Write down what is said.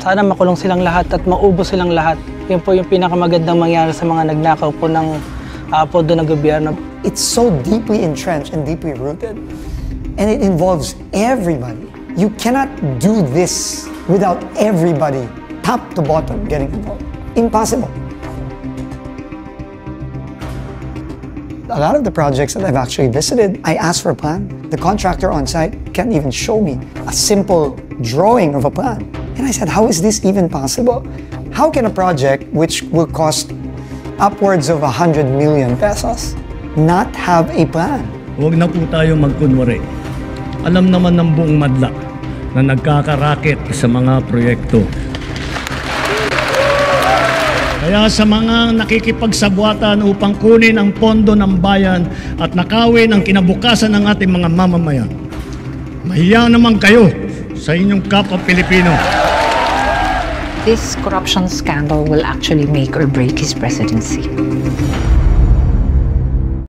Sana makulong silang lahat at maubos silang lahat. Yun po yung pinakamagandang mangyari sa mga nagnakaw po ng pondo ng gobyerno. It's so deeply entrenched and deeply rooted, and it involves everybody. You cannot do this without everybody, top to bottom, getting involved. Impossible. A lot of the projects that I've actually visited, I asked for a plan. The contractor on site can't even show me a simple drawing of a plan. And I said, how is this even possible? How can a project which will cost upwards of 100 million pesos not have a plan? Huwag na po tayo magkunwari. Alam naman ng buong madla na nagkakaraket sa mga proyekto. Kaya sa mga nakikipagsabwatan upang kunin ang pondo ng bayan at nakawin ang kinabukasan ng ating mga mamamayan, mahiya naman kayo sa inyong kapwa Pilipino. This corruption scandal will actually make or break his presidency.